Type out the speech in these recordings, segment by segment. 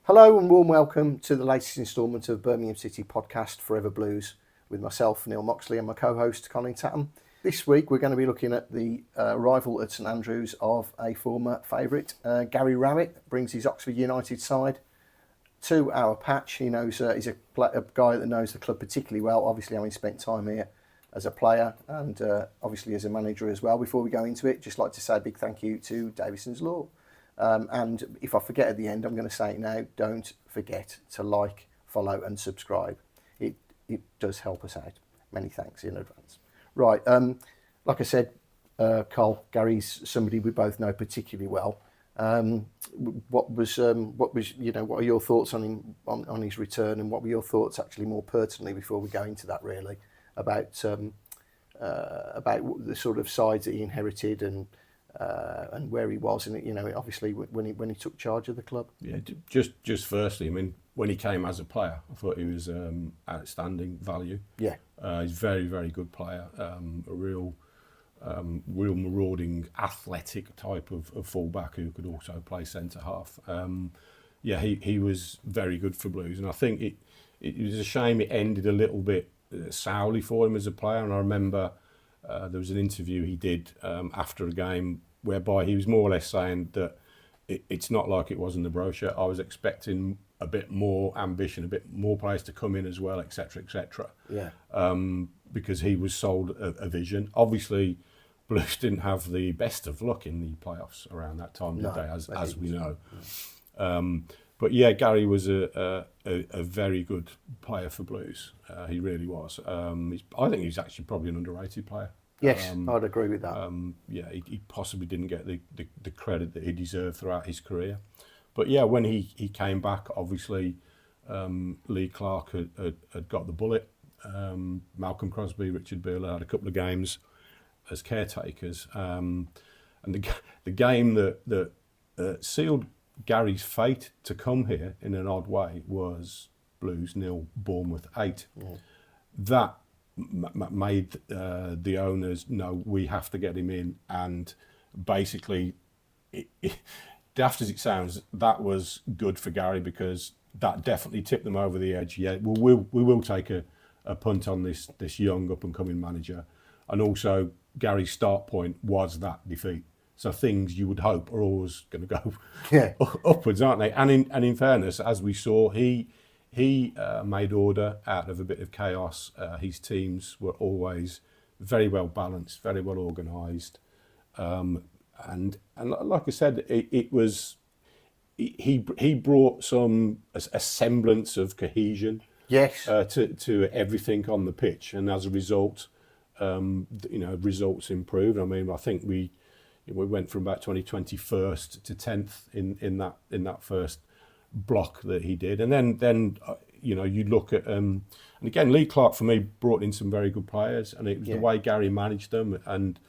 Hello and warm welcome to the latest instalment of Birmingham City podcast Forever Blues with myself, Neil Moxley, and my co-host Colin Tattum. This week we're going to be looking at the arrival at St Andrews of a former favourite. Gary Rowett brings his Oxford United side to our patch. He knows he's a guy that knows the club particularly well, obviously having spent time here as a player and obviously as a manager as well. Before we go into it, just like to say a big thank you to Davison's Law. And if I forget at the end, I'm going to say it now, don't forget to like, follow and subscribe. It does help us out. Many thanks in advance. Right, like I said, Cole, Gary's somebody we both know particularly well. What are your thoughts on him, on his return, and what were your thoughts actually more pertinently before we go into that really, about the sort of sides that he inherited and where he was, and obviously when he took charge of the club. Yeah, just firstly, I mean, when he came as a player, I thought he was outstanding value. Yeah, he's a very, very good player. A real marauding, athletic type of fullback who could also play centre half. He was very good for Blues, and I think it was a shame it ended a little bit sourly for him as a player. And I remember there was an interview he did after a game whereby he was more or less saying that it's not like it was in the brochure. I was expecting a bit more ambition, a bit more players to come in as well, etc., etc. Yeah. Because he was sold a vision. Obviously, Blues didn't have the best of luck in the playoffs around that time, did they? As we know. But yeah, Gary was a very good player for Blues. He really was. I think he's actually probably an underrated player. Yes, I'd agree with that. He possibly didn't get the credit that he deserved throughout his career. But yeah, when he came back, obviously Lee Clark had got the bullet. Malcolm Crosby, Richard Beale had a couple of games as caretakers. And the game that sealed Gary's fate to come here in an odd way was Blues 0, Bournemouth 8. Yeah. That made the owners know we have to get him in, and basically, daft as it sounds, that was good for Gary because that definitely tipped them over the edge. Yeah, we will take a punt on this young up and coming manager, and also Gary's start point was that defeat. So things you would hope are always going to go upwards, aren't they? And in fairness, as we saw, he made order out of a bit of chaos. His teams were always very well balanced, very well organised, and like I said, he brought a semblance of cohesion. Yes. To everything on the pitch, and as a result, results improved. I mean, I think we went from about 21st to 10th in that first block that he did, and then you look at and again, Lee Clark for me brought in some very good players, and it was the way Gary managed them and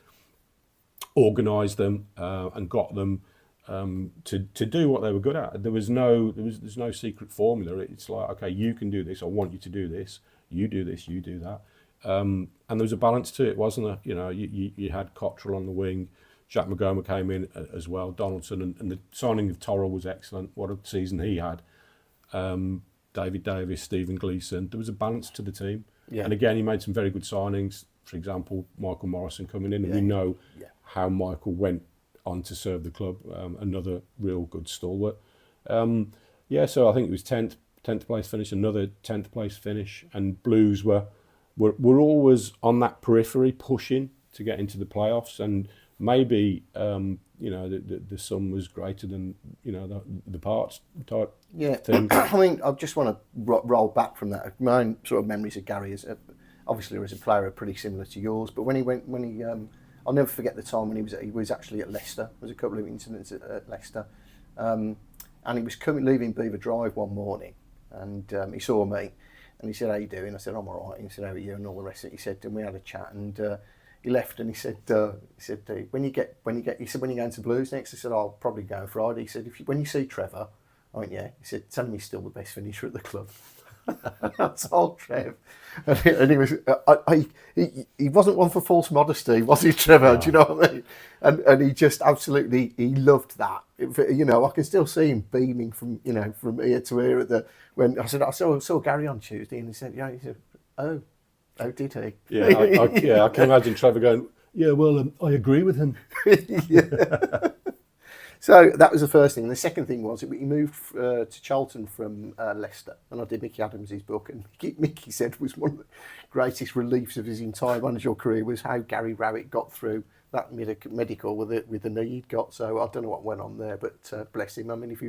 organised them and got them to do what they were good at. There's no secret formula. It's like, okay, you can do this. I want you to do this. You do this. You do that. And there was a balance to it, wasn't there? You had Cottrell on the wing. Jack McGoma came in as well, Donaldson, and the signing of Torrell was excellent. What a season he had. David Davis, Stephen Gleeson. There was a balance to the team. Yeah. And again, he made some very good signings. For example, Michael Morrison coming in, and we know how Michael went on to serve the club. Another real good stalwart. So I think it was 10th place finish, another 10th place finish, and Blues were always on that periphery, pushing to get into the playoffs, and maybe the sum was greater than the parts type thing. I mean, I just want to roll back from that. My own sort of memories of Gary is obviously as a player are pretty similar to yours. But I'll never forget the time when he was actually at Leicester. There was a couple of incidents at Leicester, and he was leaving Beaver Drive one morning, and he saw me, and he said, "How you doing?" I said, "I'm all right." And he said, "How are you?" And all the rest of it. He said, and we had a chat, and he left, and he said, when you go into Blues next, I said, "I'll probably go on Friday." He said, when you see Trevor, I went, "Yeah." He said, "Tell him he's still the best finisher at the club." I told Trev, and he was, he wasn't one for false modesty, was he, Trevor? No. Do you know what I mean? And he just absolutely, he loved that. I can still see him beaming from ear to ear when I said I saw Gary on Tuesday, and he said, oh, did he? Yeah, I can imagine Trevor going, yeah, well, I agree with him. Yeah. So that was the first thing. And the second thing was he moved to Charlton from Leicester. And I did Mickey Adams' book. And Mickey said was one of the greatest reliefs of his entire managerial career was how Gary Rowett got through that medical with the knee he'd got. So I don't know what went on there, but bless him. I mean, if he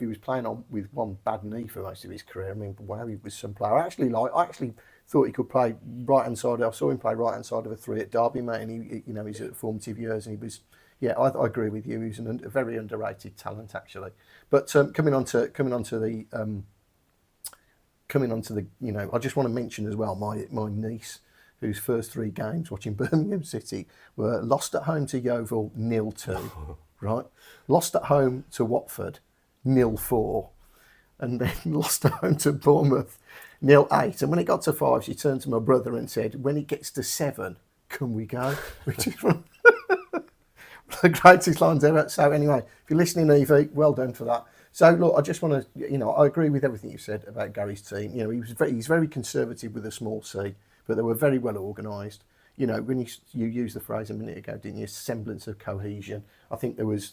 was playing on with one bad knee for most of his career, I mean, wow, he was some player. I actually thought he could play right hand side. I saw him play right hand side of a three at Derby, mate, and he's at formative years, and he was. Yeah, I agree with you. He's a very underrated talent, actually. But coming on to the, I just want to mention as well my niece, whose first 3 games watching Birmingham City were lost at home to Yeovil 0-2, right? Lost at home to Watford 0-4, and then lost at home to Bournemouth 0-8. And when it got to 5, she turned to my brother and said, "When it gets to 7, can we go?" Which is the greatest lines ever. So anyway, if you're listening, Evie, well done for that. So look, I just want to, I agree with everything you said about Gary's team. He's very conservative with a small C, but they were very well organised. When you used the phrase a minute ago, didn't you? Semblance of cohesion. I think that was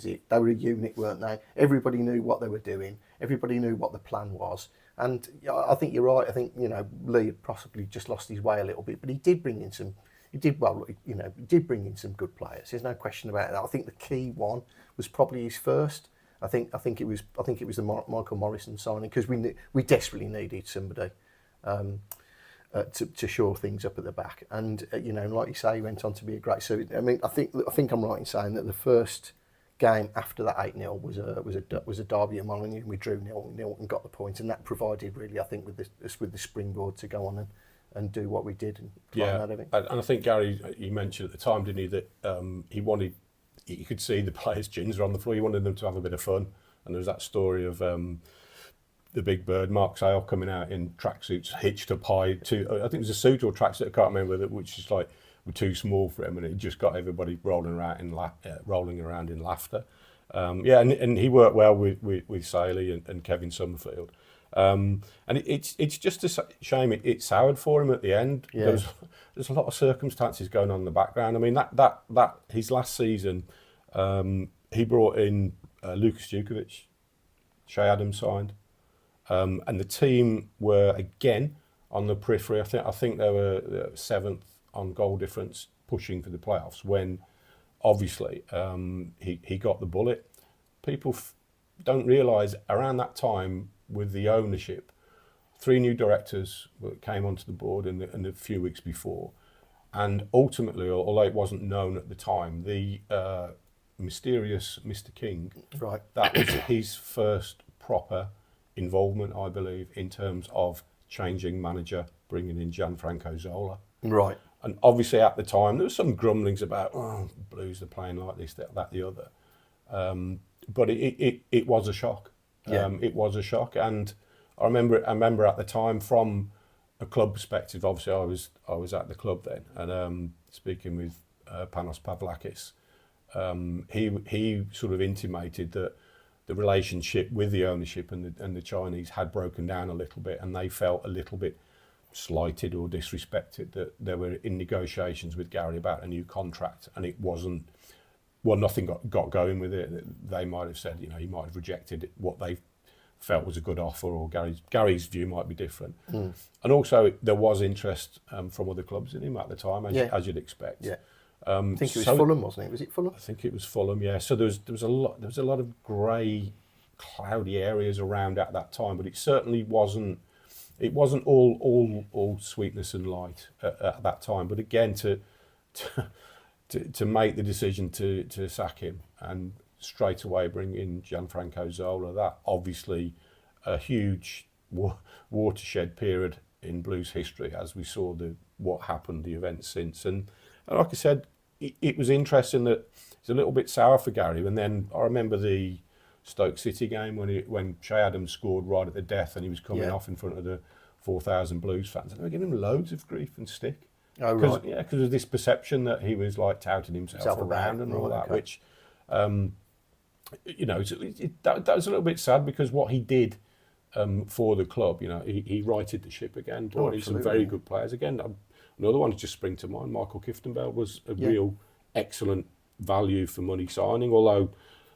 it. They were a unit, weren't they? Everybody knew what they were doing. Everybody knew what the plan was. And I think you're right. I think Lee had possibly just lost his way a little bit, but he did bring in some. He did bring in some good players. There's no question about that. I think the key one was probably his first. I think it was the Michael Morrison signing, because we desperately needed somebody to shore things up at the back. And like you say, he went on to be a great. So I mean, I think I'm right in saying that the first game after that 8-0 was a derby at Molineux, and we drew 0-0 and got the point, and that provided really, I think, with the springboard to go on and do what we did and climb out of it. And I think Gary, you mentioned at the time, didn't he, that he could see the players' chins were on the floor. He wanted them to have a bit of fun, and there was that story of the big bird, Mark Sale, coming out in tracksuits hitched up high to, I think it was a suit or tracksuit, I can't remember, which is like were too small for him, and it just got everybody rolling around in laughter. And he worked well with Saley and Kevin Summerfield. And it's just a shame it soured for him at the end. Yeah. There's a lot of circumstances going on in the background. I mean, that his last season, he brought in Lucas Djukovic, Shea Adams signed, and the team were again on the periphery. I think they were 7th on goal difference, pushing for the playoffs. When obviously he got the bullet. People don't realise around that time, with the ownership, 3 new directors came onto the board in a few weeks before, and ultimately, although it wasn't known at the time, the mysterious Mr. King, right, that was his first proper involvement, I believe, in terms of changing manager, bringing in Gianfranco Zola. Right. And obviously at the time there was some grumblings about Blues are playing like this, that, the other, but it was a shock. Yeah. It was a shock, and I remember at the time, from a club perspective, obviously I was at the club then, and speaking with Panos Pavlakis, he sort of intimated that the relationship with the ownership and the Chinese had broken down a little bit, and they felt a little bit slighted or disrespected that they were in negotiations with Gary about a new contract, and it wasn't. Well, nothing got going with it. They might have said, he might have rejected what they felt was a good offer, or Gary's view might be different. Mm. And also, there was interest from other clubs in him at the time, as you'd expect. Yeah. I think it was Fulham, wasn't it? Was it Fulham? I think it was Fulham. Yeah. So there was a lot of grey, cloudy areas around at that time, but it certainly wasn't. It wasn't all sweetness and light at that time. But again, to make the decision to sack him and straight away bring in Gianfranco Zola, that obviously a huge watershed period in Blues history, as we saw what happened, the events since. And like I said, it was interesting that it's a little bit sour for Gary. And then I remember the Stoke City game when Shay Adams scored right at the death and he was coming off in front of the 4,000 Blues fans. And they were giving him loads of grief and stick. Oh, right. Yeah, because of this perception that he was like touting himself around and all that, which, you know, that was a little bit sad because what he did for the club, you know, he righted the ship again, brought in some very good players again. Another one just spring to mind, Michael Kiftendale was a real excellent value for money signing, although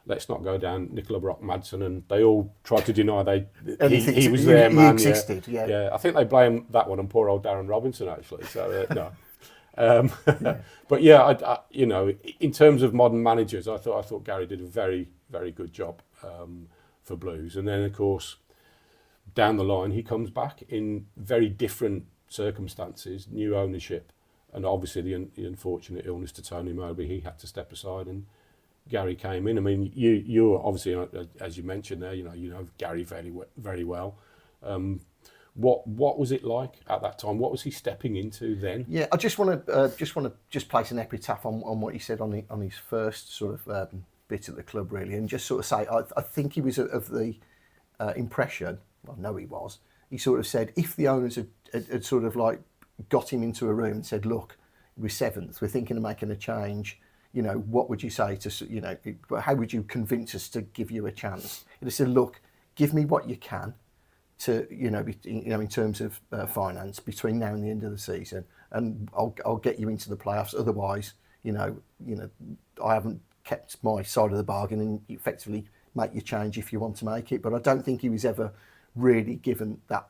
let's not go down Nicola Brock-Madsen, and they all tried to deny he was their man. Existed, yeah. I think they blame that one on poor old Darren Robinson actually. So no, but yeah, I, you know, in terms of modern managers, I thought Gary did a very, very good job for Blues, and then of course down the line he comes back in very different circumstances, new ownership, and obviously the unfortunate illness to Tony Mowbray. He had to step aside and Gary came in. I mean, you're obviously, as you mentioned there, you know Gary very well. What was it like at that time? What was he stepping into then? Yeah, I just want to place an epitaph on what he said on his first sort of bit at the club, really, and just sort of say I think he was of the impression. Well, no, he was. He sort of said if the owners had sort of like got him into a room and said, look, we're seventh, we're thinking of making a change. You know, what would you say to, you know, how would you convince us to give you a chance? He said, look, give me what you can to, you know, in terms of finance between now and the end of the season, and I'll get you into the playoffs. Otherwise, you know, I haven't kept my side of the bargain, and effectively make your change if you want to make it. But I don't think he was ever really given that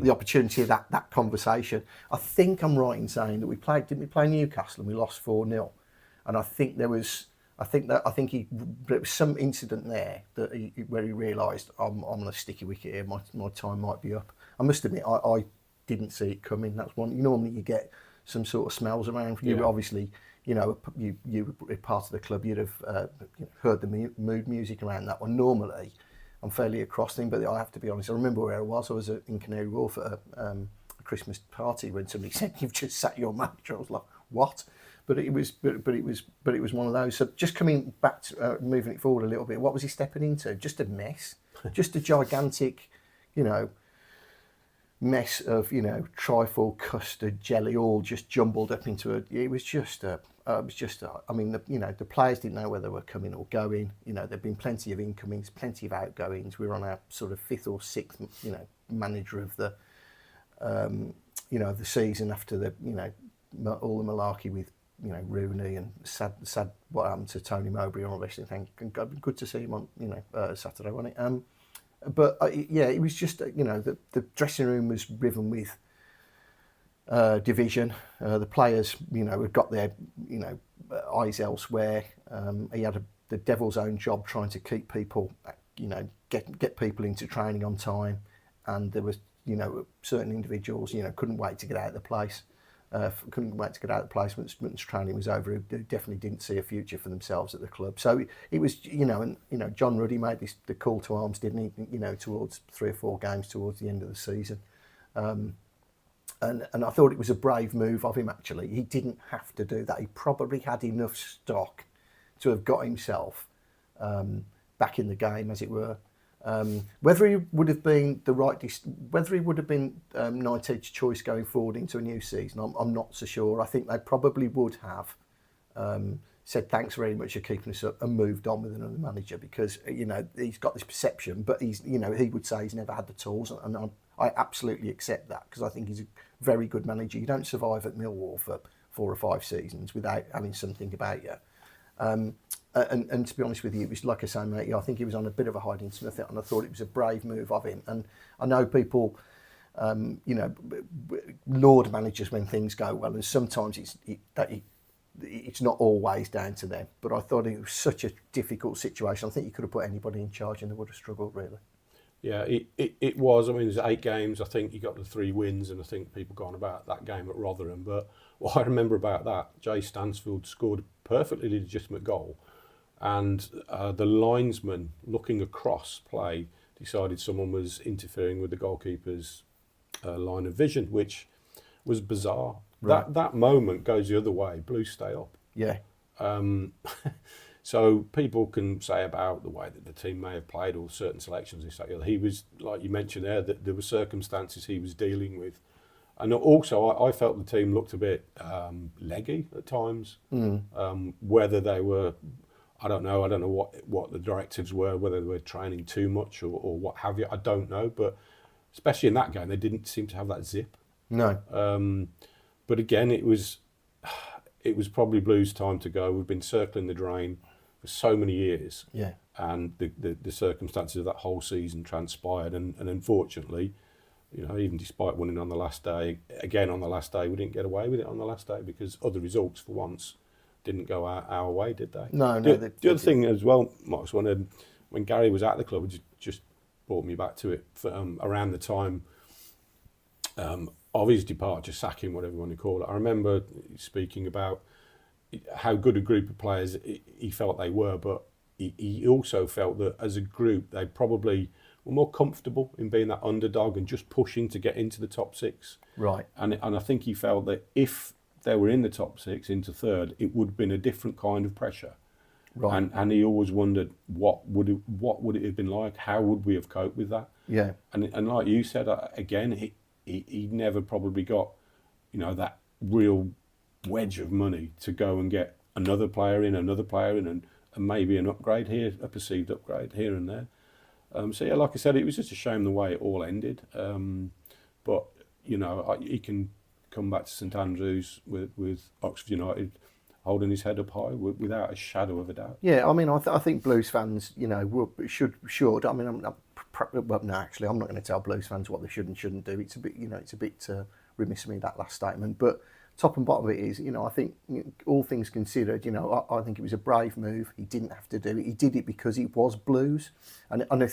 the opportunity of that conversation. I think I'm right in saying that didn't we play Newcastle and we lost 4-0. And I think there was some incident there where he realised I'm on a sticky wicket here. My time might be up. I must admit I didn't see it coming. That's one. Normally you get some sort of smells around. You obviously, you know, you were part of the club. You'd have heard the mood music around that one. Normally, I'm fairly across things, but I have to be honest. I remember where I was. I was in Canary Wharf at a Christmas party when somebody said, "You've just sat your manager." I was like, "What?" But it was one of those. So just coming back to moving it forward a little bit, what was he stepping into? Just a mess, just a gigantic, you know, mess of, you know, trifle, custard, jelly, all just jumbled up into a. It was just a. I mean, the players didn't know whether they were coming or going. You know, there'd been plenty of incomings, plenty of outgoings. We were on our sort of 5th or 6th, you know, manager of the, you know, the season after the, you know, all the malarkey with, you know, Rooney and sad what happened to Tony Mowbray and all this thing. Good to see him on, you know, Saturday, wasn't it? But yeah, it was just, you know, the dressing room was riven with division. The players, you know, had got their, you know, eyes elsewhere. He had the devil's own job trying to keep people, you know, get people into training on time, and there was, you know, certain individuals, you know, couldn't wait to get out of the place. Once training was over, who definitely didn't see a future for themselves at the club. So it was, you know, and you know, John Ruddy made the call to arms, didn't he? You know, towards 3 or 4 games towards the end of the season, and I thought it was a brave move of him. Actually, he didn't have to do that. He probably had enough stock to have got himself back in the game, as it were. Whether he would have been United's choice going forward into a new season, I'm not so sure. I think they probably would have said thanks very much for keeping us up and moved on with another manager, because, you know, he's got this perception, but he's, you know, he would say he's never had the tools, and I absolutely accept that, because I think he's a very good manager. You don't survive at Millwall for 4 or 5 seasons without having something about you. And to be honest with you, it was like I say, mate, I think he was on a bit of a hiding sniff, and I thought it was a brave move of him. And I know people, you know, laud managers when things go well, and sometimes it's not always down to them. But I thought it was such a difficult situation. I think you could have put anybody in charge and they would have struggled, really. Yeah, it was. I mean, there's 8 games. I think you got the 3 wins, and I think people gone about that game at Rotherham. But what I remember about that, Jay Stansfield scored a perfectly legitimate goal, and the linesman looking across play decided someone was interfering with the goalkeeper's line of vision, which was bizarre. Right. That moment goes the other way. Blues stay up. Yeah. So people can say about the way that the team may have played or certain selections. This, that, the other. He was, like you mentioned there, that there were circumstances he was dealing with. And also, I felt the team looked a bit leggy at times. Whether they were, I don't know what the directives were, whether they were training too much or what have you. I don't know. But especially in that game, they didn't seem to have that zip. No. But again, it was probably Blues' time to go. We've been circling the drain for so many years. Yeah. And the circumstances of that whole season transpired. And unfortunately, even despite winning on the last day, again on the last day, we didn't get away with it on the last day because other results for once didn't go our way, did they? No. The other thing as well, Mox, when Gary was at the club, it just brought me back to it for, around the time of his departure, sacking, whatever you want to call it. I remember speaking about how good a group of players he felt they were, but he also felt that as a group they probably were more comfortable in being that underdog and just pushing to get into the top six. Right. And I think he felt that if they were in the top six into third, it would have been a different kind of pressure. Right. And he always wondered what would it have been like? How would we have coped with that? Yeah. And like you said, again, he never probably got, that real wedge of money to go and get another player in, and maybe an upgrade here, a perceived upgrade here and there. So yeah, like I said, it was just a shame the way it all ended. But he can come back to St Andrews with Oxford United holding his head up high without a shadow of a doubt. Yeah, I mean, I think Blues fans, should. I mean, I'm not going to tell Blues fans what they should and shouldn't do. It's a bit remiss of me, that last statement. But top and bottom of it is, I think all things considered, I think it was a brave move. He didn't have to do it. He did it because it was Blues, and I know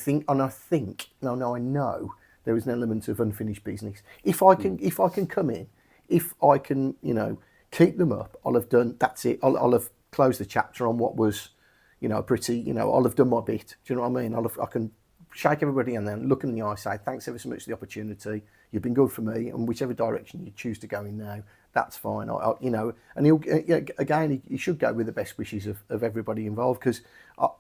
there was an element of unfinished business. If I can come in, if I can, keep them up, I'll have done. That's it. I'll have closed the chapter on what was, I'll have done my bit. Do you know what I mean? I can shake everybody and then look in the eye, say thanks ever so much for the opportunity. You've been good for me, and whichever direction you choose to go in now, that's fine. And he should go with the best wishes of everybody involved, because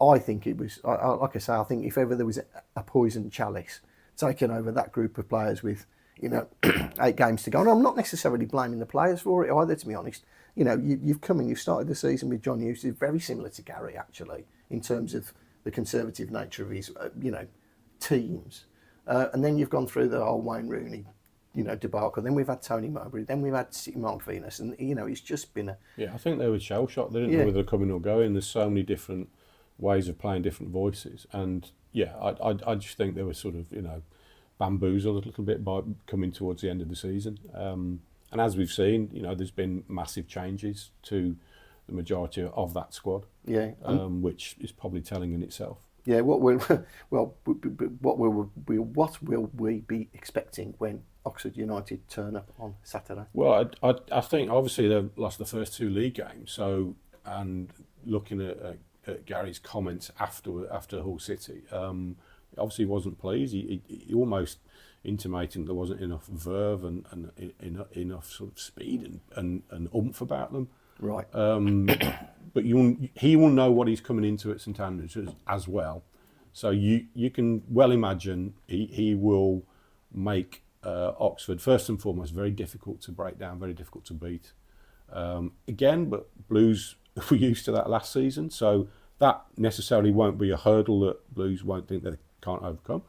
I think it was, like I say, I think if ever there was a poisoned chalice taken over that group of players with 8 games to go, and I'm not necessarily blaming the players for it either, to be honest. You've come and you've started the season with John Hughes, who's very similar to Gary actually in terms of the conservative nature of his teams, and then you've gone through the whole Wayne Rooney debacle. Then we've had Tony Mowbray. Then we've had Mark Venus, and it's just been a... Yeah, I think they were shell shocked. They didn't know whether they're coming or going. There's so many different ways of playing, different voices, and I just think they were sort of bamboozled a little bit by coming towards the end of the season. And as we've seen, there's been massive changes to the majority of that squad. Yeah, which is probably telling in itself. Yeah, what will we be expecting when Oxford United turn up on Saturday? Well, I think obviously they've lost the first 2 league games. So, and looking at Gary's comments after Hull City, obviously he wasn't pleased. He almost intimating there wasn't enough verve and enough sort of speed and oomph about them. Right. But he will know what he's coming into at St Andrews as well. So you can well imagine he will make Oxford, first and foremost, very difficult to break down, very difficult to beat. Again, but Blues were used to that last season, so that necessarily won't be a hurdle that Blues won't think they can't overcome.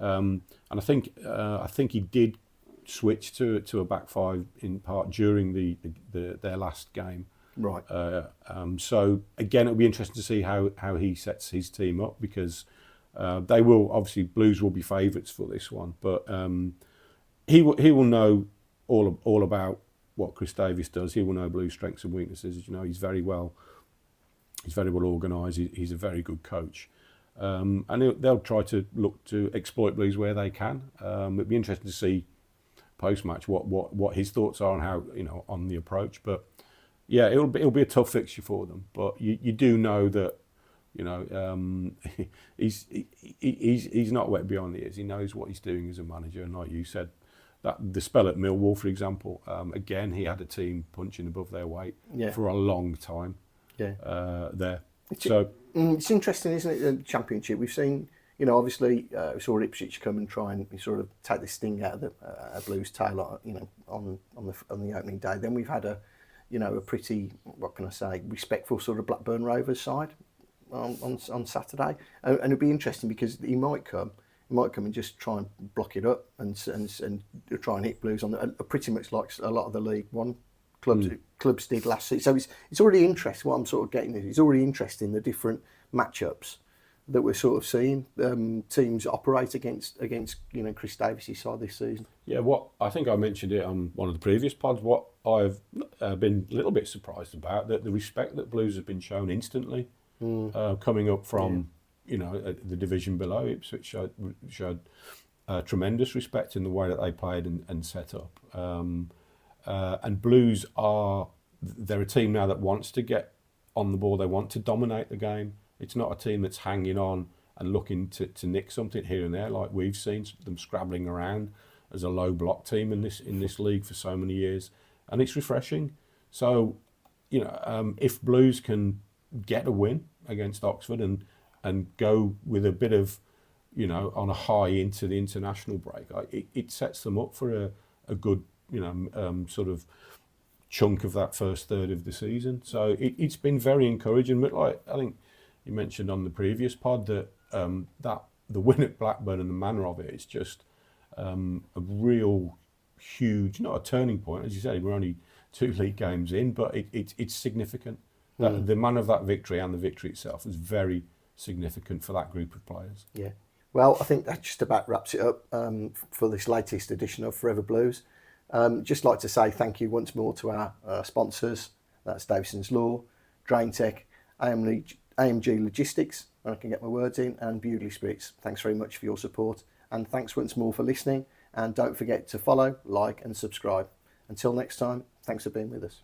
And I think he did switch to a back 5 in part during their last game. Right. So again, it'll be interesting to see how he sets his team up, because they will obviously, Blues will be favourites for this one, but he will know all about what Chris Davies does. He will know Blues' strengths and weaknesses. He's very well organised. He's a very good coach. And they'll try to look to exploit Blues where they can. It'd be interesting to see post-match what his thoughts are on how on the approach. But yeah, it'll be a tough fixture for them. But you do know that he's not wet behind the ears. He knows what he's doing as a manager. And like you said, that the spell at Millwall, for example, again he had a team punching above their weight for a long time. Yeah. There. It's interesting, isn't it? The Championship. We've seen, obviously, we saw Ipswich come and try and sort of take the sting out of the Blues' tail, on the opening day. Then we've had a pretty, what can I say, respectful sort of Blackburn Rovers side on Saturday, and it'd be interesting because he might come and just try and block it up and try and hit Blues on pretty much like a lot of the League One clubs did last season. So it's already interesting. What I'm sort of getting is it's already interesting the different matchups that we're sort of seeing teams operate against Chris Davies' side this season. Yeah, what I think I mentioned it on one of the previous pods. What I've been a little bit surprised about, that the respect that Blues have been shown instantly, coming up from the division below. Ipswich showed tremendous respect in the way that they played and set up. And Blues they're a team now that wants to get on the ball. They want to dominate the game. It's not a team that's hanging on and looking to nick something here and there, like we've seen them scrabbling around as a low block team in this league for so many years, and it's refreshing. So, if Blues can get a win against Oxford and go with a bit of, on a high into the international break, it sets them up for a good, sort of chunk of that first third of the season. So it's been very encouraging. But like I think you mentioned on the previous pod that that the win at Blackburn and the manner of it is just a real huge, not a turning point, as you say, we're only 2 league games in, but it's significant. The manner of that victory and the victory itself is very significant for that group of players. Yeah. Well, I think that just about wraps it up for this latest edition of Forever Blues. Just like to say thank you once more to our sponsors. That's Davison's Law, Drain Tech, AMG Logistics, when I can get my words in, and Bewdley Spirits. Thanks very much for your support, and thanks once more for listening. And don't forget to follow, like, and subscribe. Until next time, thanks for being with us.